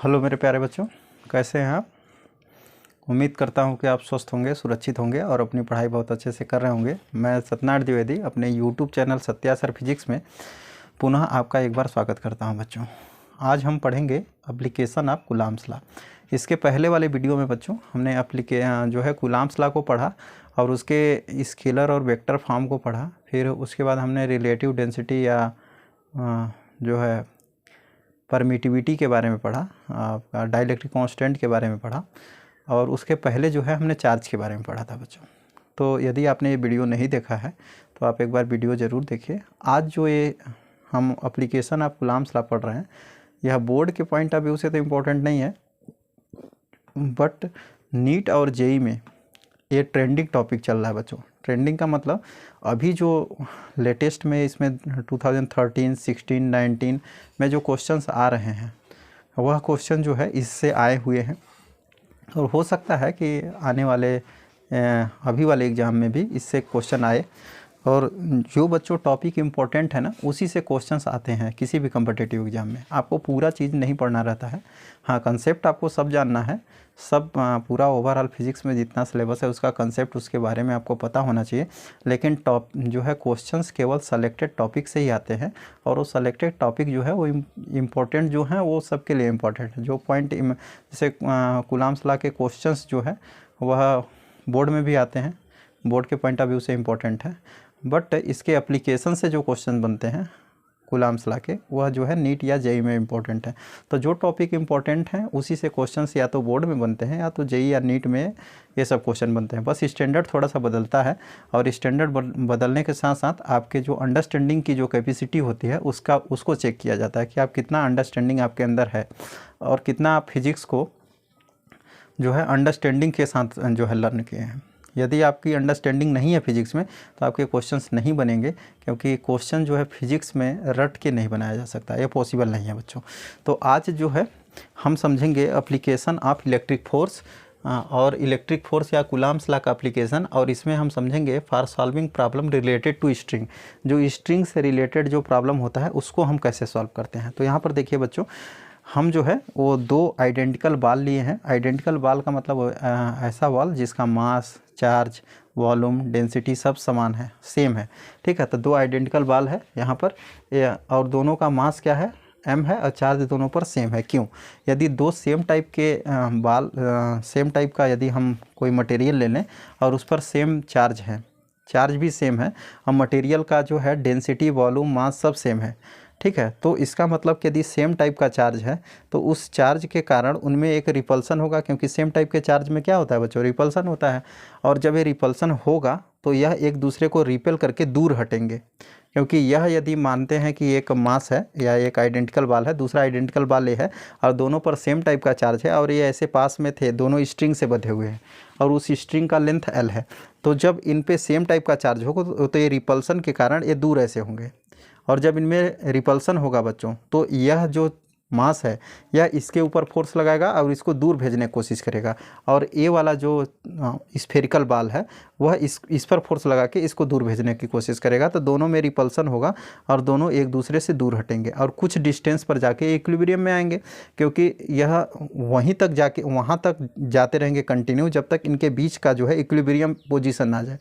Hello मेरे प्यारे बच्चों, कैसे हैं आप। उम्मीद करता हूं कि आप स्वस्थ होंगे, सुरक्षित होंगे और अपनी पढ़ाई बहुत अच्छे से कर रहे होंगे। मैं सत्यनारायण द्विवेदी अपने YouTube channel Satya sir physics में पुनः आपका एक बार स्वागत करता हूं बच्चों। आज हम पढ़ेंगे एप्लीकेशन ऑफ कूलम्ब्स लॉ। इसके पहले वाले वीडियो में बच्चों हमने कूलम्ब्स लॉ को पढ़ा और उसके स्केलर और वेक्टर फॉर्म को पढ़ा। फिर उसके बाद हमने रिलेटिव डेंसिटी या जो है परमिटिविटी के बारे में पढ़ा, डाइलेक्ट्रिक कांस्टेंट के बारे में पढ़ा और उसके पहले जो है हमने चार्ज के बारे में पढ़ा था बच्चों। तो यदि आपने ये वीडियो नहीं देखा है तो आप एक बार वीडियो ज़रूर देखिए। आज जो ये हम एप्लीकेशन ऑफ कूलम्ब्स लॉ पढ़ रहे हैं, यह बोर्ड के पॉइंट ऑफ व्यू से तो इम्पोर्टेंट नहीं है, बट नीट और जेई में ये ट्रेंडिंग टॉपिक चल रहा है बच्चों। ट्रेंडिंग का मतलब अभी जो लेटेस्ट में इसमें 2013, 16, 19 में जो क्वेश्चंस आ रहे हैं वह क्वेश्चन जो है इससे आए हुए हैं और हो सकता है कि आने वाले अभी वाले एग्ज़ाम में भी इससे क्वेश्चन आए। और जो बच्चों टॉपिक इम्पोर्टेंट है ना, उसी से क्वेश्चंस आते हैं किसी भी कम्पिटिटिव एग्ज़ाम में। आपको पूरा चीज़ नहीं पढ़ना रहता है, हाँ कंसेप्ट आपको सब जानना है, सब पूरा ओवरऑल फिजिक्स में जितना सिलेबस है उसका कंसेप्ट उसके बारे में आपको पता होना चाहिए। लेकिन जो है क्वेश्चंस केवल सेलेक्टेड टॉपिक से ही आते हैं और वो सेलेक्टेड टॉपिक जो है वो इम्पोर्टेंट जो है वो सबके लिए इम्पोर्टेंट है। जो पॉइंट जैसे कूलम्ब्स लॉ के क्वेश्चंस जो है वह बोर्ड में भी आते हैं, बोर्ड के पॉइंट ऑफ व्यू से इम्पोर्टेंट है, बट इसके एप्लीकेशन से जो क्वेश्चन बनते हैं कूलम्ब्स लॉ के वह जो है नीट या जेई में इम्पोर्टेंट है। तो जो टॉपिक इम्पोर्टेंट हैं उसी से क्वेश्चंस या तो बोर्ड में बनते हैं या तो जेई या नीट में ये सब क्वेश्चन बनते हैं। बस स्टैंडर्ड थोड़ा सा बदलता है और स्टैंडर्ड बदलने के साथ साथ आपके जो अंडरस्टैंडिंग की जो कैपेसिटी होती है उसको चेक किया जाता है कि आप कितना अंडरस्टैंडिंग आपके अंदर है और कितना आप फिजिक्स को जो है अंडरस्टैंडिंग के साथ जो है लर्न किए हैं। यदि आपकी अंडरस्टैंडिंग नहीं है फिजिक्स में तो आपके क्वेश्चंस नहीं बनेंगे, क्योंकि क्वेश्चन जो है फिजिक्स में रट के नहीं बनाया जा सकता, ये पॉसिबल नहीं है बच्चों। तो आज जो है हम समझेंगे एप्लीकेशन ऑफ इलेक्ट्रिक फोर्स और इलेक्ट्रिक फोर्स या कूलम्ब्स लॉ का एप्लीकेशन, और इसमें हम समझेंगे for solving problem related to string. जो स्ट्रिंग से रिलेटेड जो प्रॉब्लम होता है उसको हम कैसे सॉल्व करते हैं। तो यहाँ पर देखिए बच्चों, हम जो है वो दो आइडेंटिकल बॉल लिए हैं। आइडेंटिकल बॉल का मतलब ऐसा बॉल जिसका मास, चार्ज, वॉल्यूम, डेंसिटी सब समान है, सेम है, ठीक है। तो दो आइडेंटिकल बॉल है यहाँ पर और दोनों का मास क्या है, m है, और चार्ज दोनों पर सेम है। क्यों? यदि दो सेम टाइप के बॉल सेम टाइप का यदि हम कोई मटेरियल ले लें और उस पर सेम चार्ज है, चार्ज भी सेम है और मटेरियल का जो है डेंसिटी, वॉल्यूम, मास सब सेम है, ठीक है। तो इसका मतलब कि यदि सेम टाइप का चार्ज है तो उस चार्ज के कारण उनमें एक रिपल्सन होगा, क्योंकि सेम टाइप के चार्ज में क्या होता है बच्चों, रिपल्सन होता है। और जब ये रिपल्सन होगा तो यह एक दूसरे को रिपेल करके दूर हटेंगे, क्योंकि यह यदि मानते हैं कि एक मास है या एक आइडेंटिकल बॉल है, दूसरा आइडेंटिकल बॉल ये है और दोनों पर सेम टाइप का चार्ज है और ये ऐसे पास में थे, दोनों स्ट्रिंग से बंधे हुए हैं और उस स्ट्रिंग का लेंथ l है, तो जब इन पे सेम टाइप का चार्ज होगा तो ये रिपल्सन के कारण ये दूर ऐसे होंगे। और जब इनमें रिपल्सन होगा बच्चों तो यह जो मास है यह इसके ऊपर फोर्स लगाएगा और इसको दूर भेजने की कोशिश करेगा, और ये वाला जो स्फेरिकल बॉल है वह इस पर फोर्स लगा के इसको दूर भेजने की कोशिश करेगा। तो दोनों में रिपल्सन होगा और दोनों एक दूसरे से दूर हटेंगे और कुछ डिस्टेंस पर जाके इक्विलिब्रियम में आएंगे, क्योंकि यह वहीं तक जाके वहाँ तक जाते रहेंगे कंटिन्यू जब तक इनके बीच का जो है इक्विलिब्रियम पोजीशन आ जाए।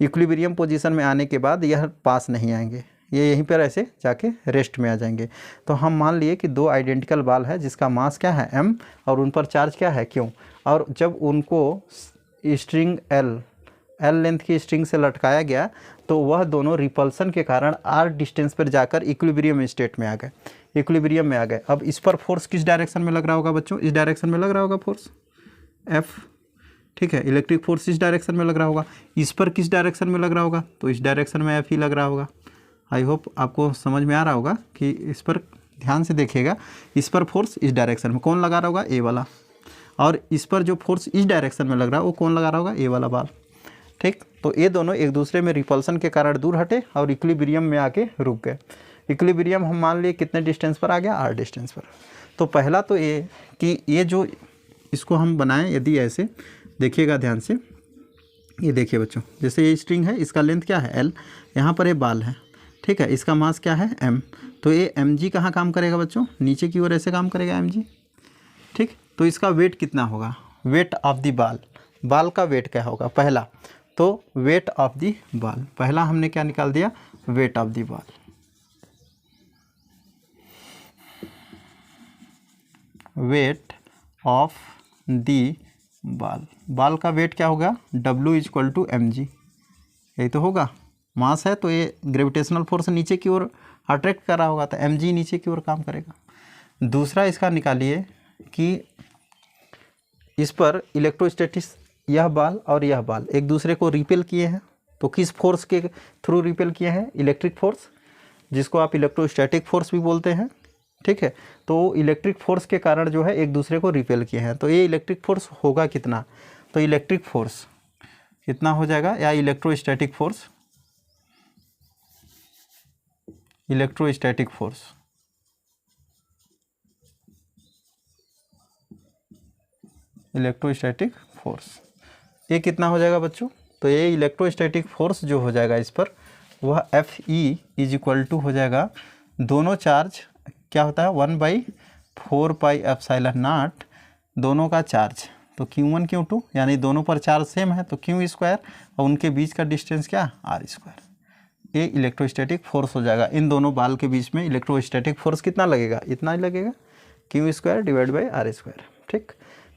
इक्विलिब्रियम पोजीशन में आने के बाद यह पास नहीं आएंगे, ये यहीं पर ऐसे जाके रेस्ट में आ जाएंगे। तो हम मान लिए कि दो आइडेंटिकल बॉल है जिसका मास क्या है m और उन पर चार्ज क्या है q, और जब उनको स्ट्रिंग l लेंथ की स्ट्रिंग से लटकाया गया तो वह दोनों रिपल्सन के कारण r डिस्टेंस पर जाकर इक्विलिब्रियम स्टेट में आ गए, इक्विलिब्रियम में आ गए। अब इस पर फोर्स किस डायरेक्शन में लग रहा होगा बच्चों, इस डायरेक्शन में लग रहा होगा फोर्स F, ठीक है। इलेक्ट्रिक फोर्स इस डायरेक्शन में लग रहा होगा, इस पर किस डायरेक्शन में लग रहा होगा, तो इस डायरेक्शन में F ही लग रहा होगा। आई होप आपको समझ में आ रहा होगा कि इस पर ध्यान से देखिएगा, इस पर फोर्स इस डायरेक्शन में कौन लगा रहा होगा, ए वाला, और इस पर जो फोर्स इस डायरेक्शन में लग रहा है वो कौन लगा रहा होगा, ए वाला बॉल, ठीक। तो ये दोनों एक दूसरे में रिपल्सन के कारण दूर हटे और इक्विलिब्रियम में आके रुक गए। इक्विलिब्रियम हम मान लिए कितने डिस्टेंस पर आ गया, r डिस्टेंस पर। तो पहला तो ये कि ये जो इसको हम बनाएं, यदि ऐसे देखिएगा ध्यान से, ये देखिए बच्चों, जैसे ये स्ट्रिंग है, इसका लेंथ क्या है l, यहाँ पर ये बॉल है, ठीक है, इसका मास क्या है m, तो ये mg कहाँ काम करेगा बच्चों, नीचे की ओर ऐसे काम करेगा mg, तो इसका वेट कितना होगा, वेट ऑफ द बाल, बाल का वेट क्या होगा पहला, तो वेट ऑफ द बाल, पहला हमने क्या निकाल दिया, वेट ऑफ द बाल, वेट ऑफ दी बाल, बाल का वेट क्या होगा, W = mg, यही तो होगा, मास है तो ये ग्रेविटेशनल फोर्स नीचे की ओर अट्रैक्ट कर रहा होगा तो mg नीचे की ओर काम करेगा। दूसरा इसका निकालिए कि इस पर इलेक्ट्रोस्टैटिक्स, यह बाल और यह बाल एक दूसरे को रिपेल किए हैं, तो किस फोर्स के थ्रू रिपेल किए हैं, इलेक्ट्रिक फोर्स, जिसको आप इलेक्ट्रोस्टैटिक फोर्स भी बोलते हैं, ठीक है। तो इलेक्ट्रिक फोर्स के कारण जो है एक दूसरे को रिपेल किए हैं, तो ये इलेक्ट्रिक फोर्स होगा कितना, तो इलेक्ट्रिक फोर्स कितना हो जाएगा, या electrostatic force, electrostatic force, electrostatic force ये कितना हो जाएगा बच्चों, तो ये इलेक्ट्रोस्टैटिक फोर्स जो हो जाएगा इस पर वह Fe हो जाएगा, दोनों चार्ज क्या होता है 1/4πε0 दोनों का चार्ज, तो Q1 Q2 यानी दोनों पर चार्ज सेम है तो Q² और उनके बीच का डिस्टेंस क्या R², ये इलेक्ट्रोस्टैटिक फोर्स हो जाएगा। इन दोनों बाल के बीच में इलेक्ट्रोस्टैटिक फोर्स कितना लगेगा, इतना ही लगेगा, Q² / R², ठीक।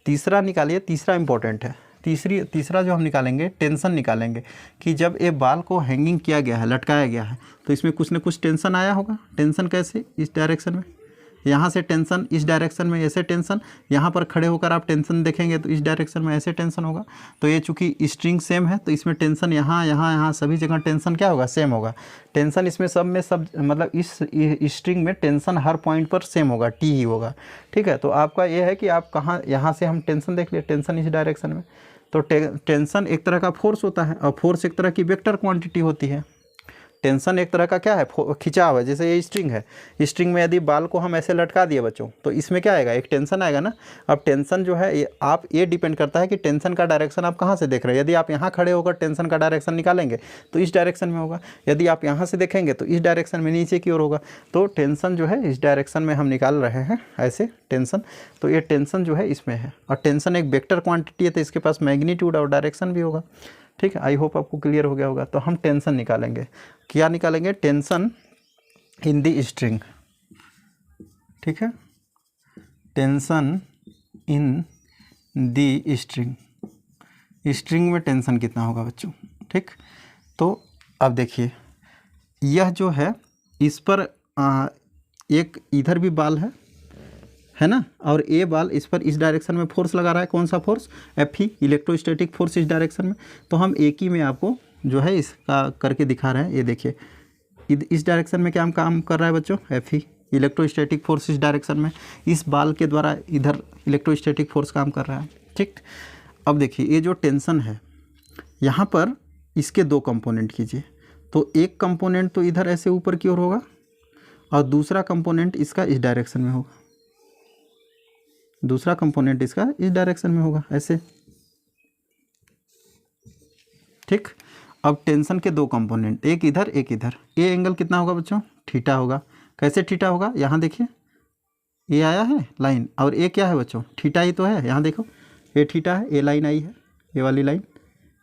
तीसरा निकालिए, तीसरा इंपॉर्टेंट है, तीसरा जो हम निकालेंगे टेंशन निकालेंगे कि जब ये बाल को हैंगिंग किया गया है, लटकाया गया है, तो इसमें कुछ न कुछ टेंशन आया होगा। टेंशन कैसे, इस डायरेक्शन में, यहाँ से टेंशन, इस डायरेक्शन में ऐसे टेंशन, यहाँ पर खड़े होकर आप टेंशन देखेंगे तो इस डायरेक्शन में ऐसे टेंशन होगा। तो ये चूंकि स्ट्रिंग सेम है तो इसमें टेंशन यहाँ यहाँ यहाँ सभी जगह टेंशन क्या होगा, सेम होगा। टेंशन इसमें सब में सब मतलब इस स्ट्रिंग में टेंशन हर पॉइंट पर सेम होगा, टी ही होगा, ठीक है। तो आपका ये है कि आप कहाँ, यहाँ से हम टेंशन देख लिए, टेंशन इस डायरेक्शन में, तो टेंशन एक तरह का फोर्स होता है और फोर्स एक तरह की वेक्टर क्वांटिटी होती है। टेंशन एक तरह का क्या है, खिंचाव है। जैसे ये स्ट्रिंग है, स्ट्रिंग में यदि बाल को हम ऐसे लटका दिए बच्चों तो इसमें क्या आएगा, एक टेंशन आएगा ना। अब टेंशन जो है ये डिपेंड करता है कि टेंशन का डायरेक्शन आप कहाँ से देख रहे हैं। यदि आप यहाँ खड़े होकर टेंशन का डायरेक्शन निकालेंगे तो इस डायरेक्शन में होगा, यदि आप यहाँ से देखेंगे तो इस डायरेक्शन में नीचे की ओर होगा। तो टेंशन जो है इस डायरेक्शन में हम निकाल रहे हैं ऐसे टेंशन, तो ये टेंशन जो है इसमें है और टेंशन एक वेक्टर क्वांटिटी है तो इसके पास मैग्नीट्यूड और डायरेक्शन भी होगा, ठीक है। आई होप आपको क्लियर हो गया होगा। तो हम टेंशन निकालेंगे, क्या निकालेंगे, टेंशन इन दी स्ट्रिंग, ठीक है, tension in the string, string में टेंशन कितना होगा बच्चों, ठीक। तो अब देखिए यह जो है इस पर एक इधर भी बाल है ना, और ये बाल इस पर इस डायरेक्शन में फोर्स लगा रहा है, कौन सा फोर्स, Fe, इलेक्ट्रोस्टैटिक फोर्स इस डायरेक्शन में। तो हम एक ही में आपको जो है इसका करके दिखा रहे हैं, ये देखिए इस डायरेक्शन में क्या हम काम कर रहा है बच्चों, Fe, इलेक्ट्रोस्टैटिक फोर्स इस डायरेक्शन में, इस बाल के द्वारा इधर इलेक्ट्रोस्टैटिक फोर्स काम कर रहा है, ठीक। अब देखिए ये जो टेंशन है यहाँ पर इसके दो कंपोनेंट कीजिए, तो एक कंपोनेंट तो इधर ऐसे ऊपर की ओर होगा और दूसरा कंपोनेंट इसका इस डायरेक्शन में होगा, दूसरा कंपोनेंट इसका इस डायरेक्शन में होगा ऐसे, ठीक। अब टेंशन के दो कंपोनेंट, एक इधर एक इधर, ये एंगल कितना होगा बच्चों, थीटा होगा। कैसे थीटा होगा, यहाँ देखिए ये आया है लाइन और ये क्या है बच्चों, थीटा ही तो है, यहाँ देखो ये थीटा है, ये लाइन आई है, ये वाली लाइन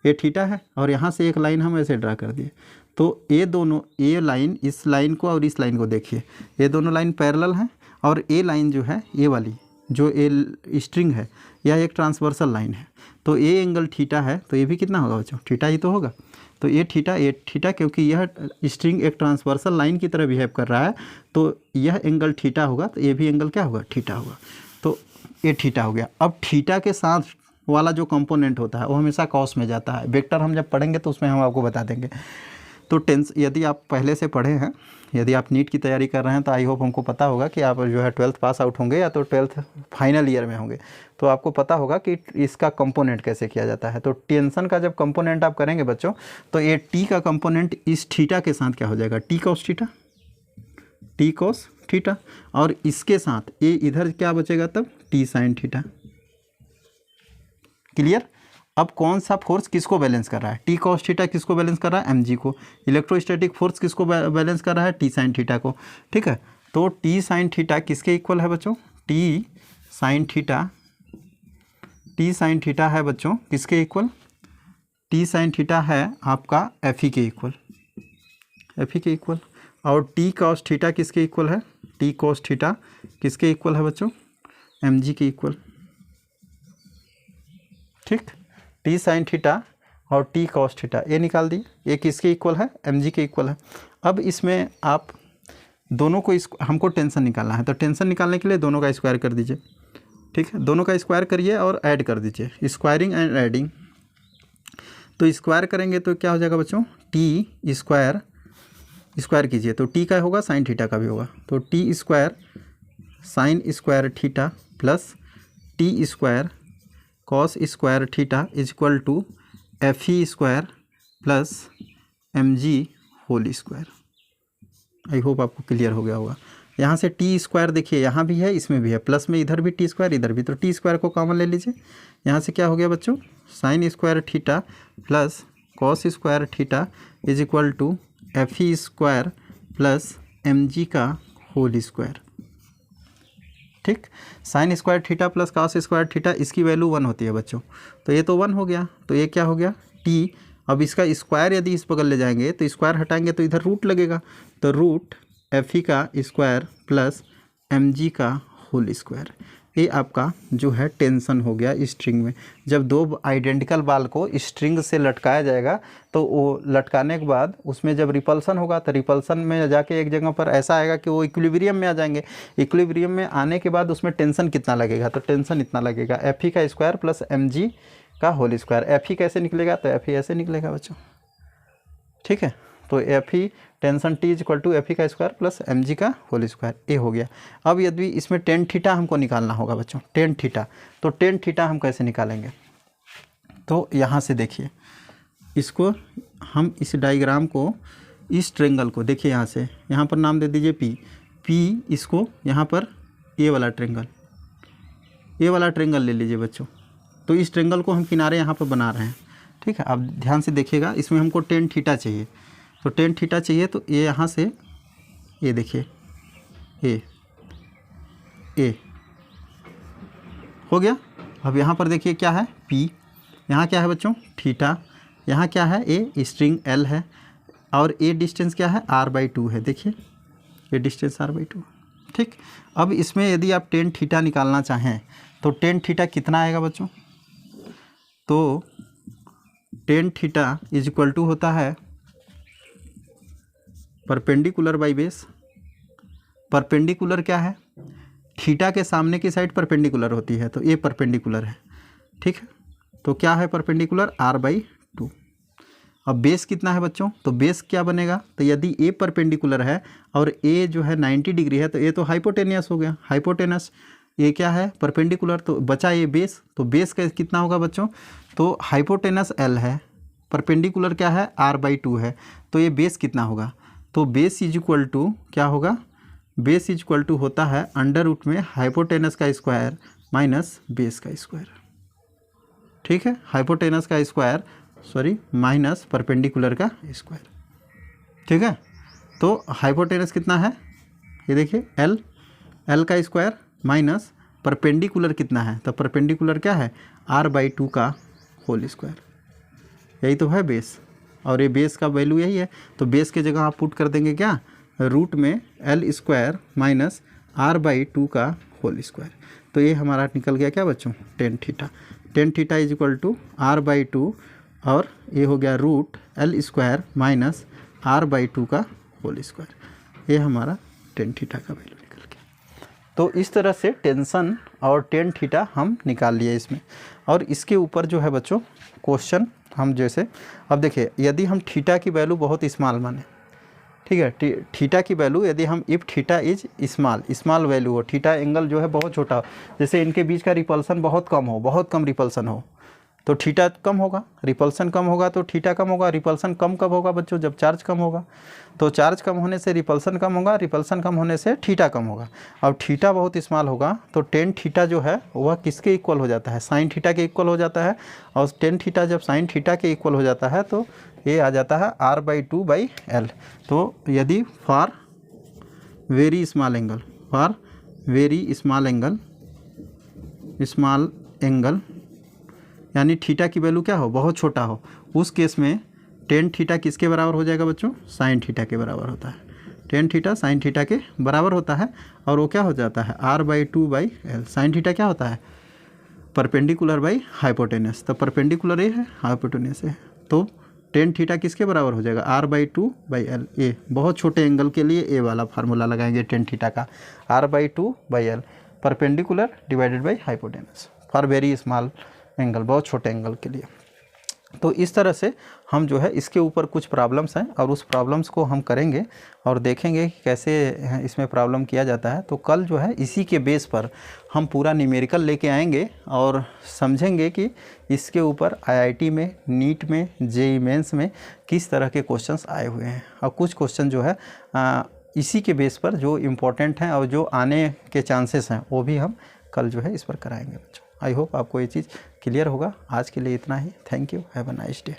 ये थीटा है और यहाँ से एक लाइन हम ऐसे ड्रा कर दिए। तो ये दोनों, ये लाइन इस लाइन को और इस लाइन को देखिए, ये दोनों लाइन पैरेलल हैं और ये लाइन जो है ये वाली जो ये स्ट्रिंग है यह एक ट्रांसवर्सल लाइन है, तो ये एंगल थीटा है, तो ये भी कितना होगा बच्चों, थीटा ही तो होगा। तो ये थीटा क्योंकि यह स्ट्रिंग एक ट्रांसवर्सल लाइन की तरह बिहेव कर रहा है तो यह एंगल थीटा होगा, तो ये भी एंगल क्या होगा, थीटा होगा। तो ये थीटा हो गया। अब थीटा के साथ वाला जो कंपोनेंट होता है वो हमेशा कॉस में जाता है, वेक्टर हम जब पढ़ेंगे तो उसमें हम आपको बता देंगे। तो यदि आप पहले से पढ़े हैं, यदि आप नीट की तैयारी कर रहे हैं तो आई होप हमको पता होगा कि आप जो है 12th पास आउट होंगे या तो 12th फाइनल ईयर में होंगे, तो आपको पता होगा कि इसका कंपोनेंट कैसे किया जाता है। तो टेंशन का जब कंपोनेंट आप करेंगे बच्चों तो ये टी का कंपोनेंट इस थीटा के साथ क्या हो जाएगा, टी कॉस थीटा, और इसके साथ ये इधर क्या बचेगा तब, टी साइन थीटा। क्लियर। अब कौन सा फोर्स किसको बैलेंस कर रहा है, टी कॉस थीटा किसको बैलेंस कर रहा है, mg को। इलेक्ट्रोस्टैटिक फोर्स किसको बैलेंस कर रहा है, टी साइन थीटा को, ठीक है। तो टी साइन थीटा किसके इक्वल है बच्चों, T sine theta T sine theta है बच्चों किसके इक्वल, टी साइन थीटा है आपका एफ ई के इक्वल, एफ ई के इक्वल। और टी कॉस थीटा किसके इक्वल है, टी कॉस थीटा किसके इक्वल है बच्चों, एम जी के इक्वल। ठीक, टी साइन थीटा और टी कॉस थीटा ये निकाल दिए, ये किसके इक्वल है, एम जी के इक्वल है। अब इसमें आप दोनों को हमको टेंशन निकालना है, तो टेंशन निकालने के लिए दोनों का स्क्वायर कर दीजिए। ठीक है, दोनों का स्क्वायर करिए और ऐड कर दीजिए, स्क्वायरिंग एंड ऐडिंग। तो स्क्वायर करेंगे तो क्या हो जाएगा बच्चों, टी स्क्वायर, स्क्वायर कीजिए तो टी का होगा साइन थीटा का भी होगा, तो T square sine square theta plus T square cos square theta is equal to F E square plus M G whole square. I hope आपको क्लियर हो गया होगा। यहाँ से टी स्क्वायर देखिए यहाँ भी है इसमें भी है, प्लस में इधर भी टी स्क्वायर इधर भी, तो टी स्क्वायर को कॉमन ले लीजिए। यहाँ से क्या हो गया बच्चों, sine square theta plus cos square theta is equal to F E square plus M G का होल स्क्वायर। ठीक, sine square theta plus cos square theta इसकी वैल्यू 1 होती है बच्चों, तो ये तो 1 हो गया, तो ये क्या हो गया टी। अब इसका स्क्वायर यदि इस बगल ले जाएंगे तो स्क्वायर हटाएंगे तो इधर रूट लगेगा, तो रूट एफ ई का स्क्वायर प्लस एम जी का होल स्क्वायर। ये आपका जो है टेंशन हो गया स्ट्रिंग में। जब दो आइडेंटिकल बाल को स्ट्रिंग से लटकाया जाएगा तो वो लटकाने के बाद उसमें जब रिपल्सन होगा तो रिपल्सन में जाके एक जगह पर ऐसा आएगा कि वो इक्विलिब्रियम में आ जाएंगे। इक्विलिब्रियम में आने के बाद उसमें टेंशन कितना लगेगा, तो टेंशन इतना लगेगा एफ ई का स्क्वायर प्लस एम जी का होल स्क्वायर। एफ ई कैसे निकलेगा, तो एफ ई ऐसे निकलेगा बच्चों। ठीक है, तो F E tension T is equal to F E का स्क्वायर प्लस एम जी का होल स्क्वायर, ये हो गया। अब यदि इसमें टेन थीटा हमको निकालना होगा बच्चों, टेन थीटा, तो टेन थीटा हम कैसे निकालेंगे, तो यहाँ से देखिए इसको हम इस डायग्राम को, इस ट्रेंगल को देखिए यहाँ से, यहाँ पर नाम दे दीजिए पी, पी इसको यहाँ पर ये वाला ट्रेंगल, ये वाला ट्रेंगल ले लीजिए बच्चों। तो इस ट्रेंगल को हम किनारे यहाँ पर बना रहे हैं। ठीक है, अब ध्यान से देखिएगा, इसमें हमको टेन थीटा चाहिए, तो टेन थीटा चाहिए तो ये यहाँ से ये देखिए ए हो गया। अब यहाँ पर देखिए क्या है P, यहाँ क्या है बच्चों थीटा, यहाँ क्या है ए स्ट्रिंग L है, और ए डिस्टेंस क्या है r/2 है, देखिए ये डिस्टेंस r/2। ठीक, अब इसमें यदि आप टेन थीटा निकालना चाहें तो टेन थीटा कितना आएगा बच्चों, तो tan theta is equal to होता है परपेंडिकुलर बाई बेस। परपेंडिकुलर क्या है, थीटा के सामने की साइड परपेंडिकुलर होती है, तो ये परपेंडिकुलर है। ठीक है, तो क्या है परपेंडिकुलर r/2। अब बेस कितना है बच्चों, तो बेस क्या बनेगा, तो यदि ए परपेंडिकुलर है और ए जो है 90 डिग्री है तो ये तो हाइपोटेनियस हो गया, हाइपोटेनस। ये क्या है परपेंडिकुलर, तो बचा ये बेस, तो बेस का कितना होगा बच्चों, तो हाइपोटेनस L है, परपेंडिकुलर क्या है r/2 है, तो ये बेस कितना होगा, तो बेस इज इक्वल टू क्या होगा, बेस इज इक्वल टू होता है अंडर रूट में हाइपोटेनस का स्क्वायर माइनस बेस का स्क्वायर। ठीक है, हाइपोटेनस का स्क्वायर सॉरी माइनस परपेंडिकुलर का स्क्वायर। ठीक है, तो हाइपोटेनस कितना है, ये देखिए L का स्क्वायर माइनस परपेंडिकुलर कितना है, तो परपेंडिकुलर क्या है r/2 का होल स्क्वायर, यही तो है बेस, और ये बेस का वैल्यू यही है, तो बेस के जगह आप पुट कर देंगे क्या, रूट में L स्क्वायर माइनस r/2 का होल स्क्वायर। तो ये हमारा निकल गया क्या बच्चों tan theta. Tan theta is equal to r/2 और ये हो गया root L square minus r/2 का होल स्क्वायर, ये हमारा टेन थीटा का वैल्यू निकल गया। तो इस तरह से टेंशन और टेन थीटा हम निकाल लिए इसमें। और इसके ऊपर जो है बच्चों क्वेश्चन हम जैसे, अब देखिए यदि हम थीटा की वैल्यू बहुत स्मॉल माने, ठीक है, थीटा की वैल्यू यदि हम if theta is small value हो, थीटा एंगल जो है बहुत छोटा हो, जैसे इनके बीच का रिपल्सन बहुत कम हो, बहुत कम रिपल्सन हो, तो थीटा कम होगा, रिपल्सन कम होगा तो थीटा कम होगा। रिपल्सन कम कब होगा बच्चों, जब चार्ज कम होगा, तो चार्ज कम होने से रिपल्सन कम होगा, रिपल्सन कम होने से थीटा कम होगा। अब थीटा बहुत स्मॉल होगा तो टेन थीटा जो है वह किसके इक्वल हो जाता है, साइन थीटा के इक्वल हो जाता है, और टेन थीटा जब साइन थीटा के इक्वल हो जाता है तो ये आ जाता है r/2/L। तो यदि फॉर वेरी स्मॉल एंगल यानी थीटा की वैल्यू क्या हो, बहुत छोटा हो, उस केस में टेन थीटा किसके बराबर हो जाएगा बच्चों, साइन थीटा के बराबर होता है। टेन थीटा साइन थीटा के बराबर होता है और वो क्या हो जाता है r/2/l। साइन थीटा क्या होता है, परपेंडिकुलर बाई हाइपोटेनस, तो परपेंडिकुलर ए है, हाइपोटेनस ए, तो टेन थीटा किसके बराबर हो जाएगा r/2/l। ए बहुत छोटे एंगल के लिए ए वाला फार्मूला लगाएंगे टेन थीटा का, r/2/l perpendicular divided by hypotenuse for very small angle, बहुत छोटे एंगल के लिए। तो इस तरह से हम जो है इसके ऊपर कुछ प्रॉब्लम्स हैं और उस प्रॉब्लम्स को हम करेंगे और देखेंगे कि कैसे इसमें प्रॉब्लम किया जाता है। तो कल जो है इसी के बेस पर हम पूरा न्यूमेरिकल लेके आएंगे और समझेंगे कि इसके ऊपर आईआईटी में, नीट में, जेईई मेंस में किस तरह के क्वेश्चंस आए हुए हैं और कुछ क्वेश्चन जो है इसी के बेस पर जो इम्पोर्टेंट हैं और जो आने के चांसेस हैं वो भी हम कल जो है इस पर कराएंगे बच्चों। आई होप आपको ये चीज़ क्लियर होगा। आज के लिए इतना ही। Thank you, have a nice day.